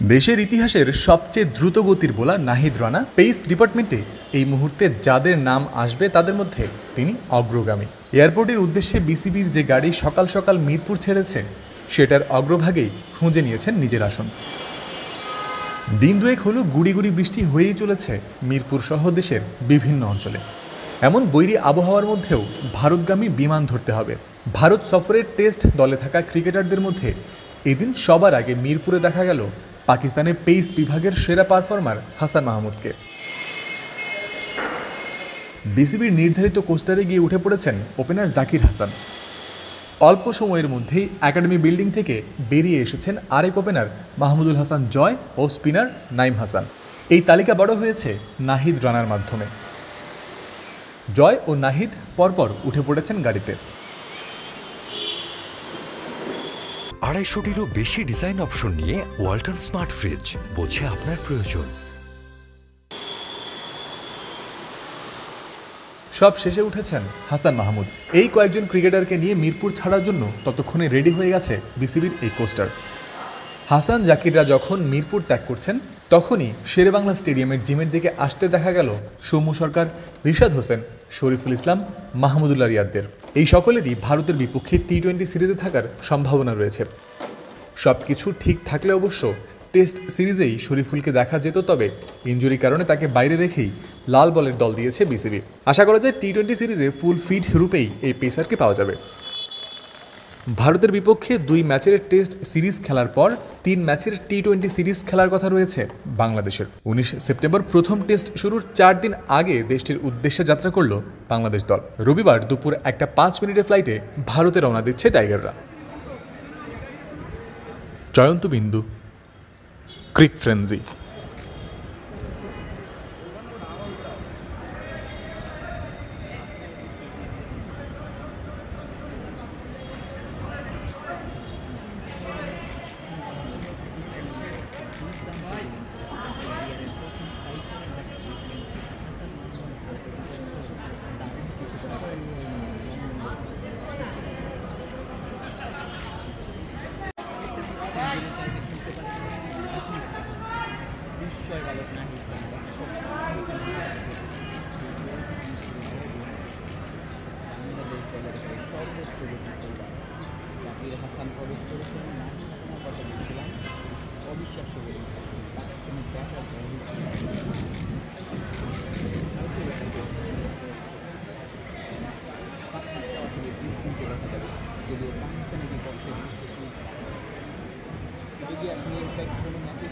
দেশের ইতিহাসের সবচেয়ে দ্রুতগতির বোলার নাহিদ রানা পেস ডিপার্টমেন্টে এই মুহূর্তে যাদের নাম আসবে তাদের মধ্যে তিনি অগ্রগামী। এয়ারপোর্টের উদ্দেশ্যে বিসিবির যে গাড়ি সকাল সকাল মিরপুর ছেড়েছে সেটার অগ্রভাগেই খুঁজে নিয়েছেন নিজের আসন। দিন দুয়েক হলো গুড়ি গুড়ি বৃষ্টি হয়েই চলেছে মিরপুর সহ দেশের বিভিন্ন অঞ্চলে। এমন বৈরী আবহাওয়ার মধ্যেও ভারতগামী বিমান ধরতে হবে। ভারত সফরের টেস্ট দলে থাকা ক্রিকেটারদের মধ্যে এদিন সবার আগে মিরপুরে দেখা গেল পাকিস্তানের পেস বিভাগের সেরা পারফর্মার হাসান মাহমুদকে। বিসিবির নির্ধারিত কোস্টারে গিয়ে উঠে পড়েছেন ওপেনার জাকির হাসান। অল্প সময়ের মধ্যেই একাডেমি বিল্ডিং থেকে বেরিয়ে এসেছেন আরেক ওপেনার মাহমুদুল হাসান জয় ও স্পিনার নাইম হাসান। এই তালিকা বড় হয়েছে নাহিদ রানার মাধ্যমে। জয় ও নাহিদ পরপর উঠে পড়েছেন গাড়িতে। 250-টিরও বেশি ডিজাইন অপশন নিয়ে ওয়ালটন স্মার্ট ফ্রিজ, বোঝে আপনার প্রয়োজন। সব শেষে উঠেছেন হাসান মাহমুদ। এই কয়েকজন ক্রিকেটারকে নিয়ে মিরপুর ছাড়ার জন্য ততক্ষণে রেডি হয়ে গেছে বিসিবির এই কোস্টার। হাসান জাকিররা যখন মিরপুর ত্যাগ করছেন তখনই শেরেবাংলা স্টেডিয়ামের জিমের দিকে আসতে দেখা গেল সৌম্য সরকার, রিশাদ হোসেন, শরীফুল ইসলাম, মাহমুদুল্লাহ রিয়াদদের। এই সকলেরই ভারতের বিপক্ষে টি-20 সিরিজে থাকার সম্ভাবনা রয়েছে। সব কিছু ঠিক থাকলে অবশ্য টেস্ট সিরিজেই শরীফুলকে দেখা যেত, তবে ইনজুরির কারণে তাকে বাইরে রেখেই লাল বলের দল দিয়েছে বিসিবি। আশা করা যায় টি-20 সিরিজে ফুল ফিট রূপেই এই পেসারকে পাওয়া যাবে। ভারতের বিপক্ষে 2 ম্যাচের টেস্ট সিরিজ খেলার পর 3 ম্যাচের টি-20 সিরিজ খেলার কথা রয়েছে বাংলাদেশের। 19 সেপ্টেম্বর প্রথম টেস্ট শুরুর 4 দিন আগে দেশটির উদ্দেশ্যে যাত্রা করল বাংলাদেশ দল। রবিবার দুপুর 1:05 ফ্লাইটে ভারতে রওনা দিচ্ছে টাইগাররা। জয়ন্ত বিন্দু, ক্রিক ফ্রেন্সি। জাকির হাসান প্রবেশ করেছেন। কথা বলছিলাম অবিশ্বাস্য বলে পাকিস্তানের ব্যাটার যদিও পাকিস্তানের বিপক্ষে বেশি সুযোগই আসলে কোনো ম্যাচে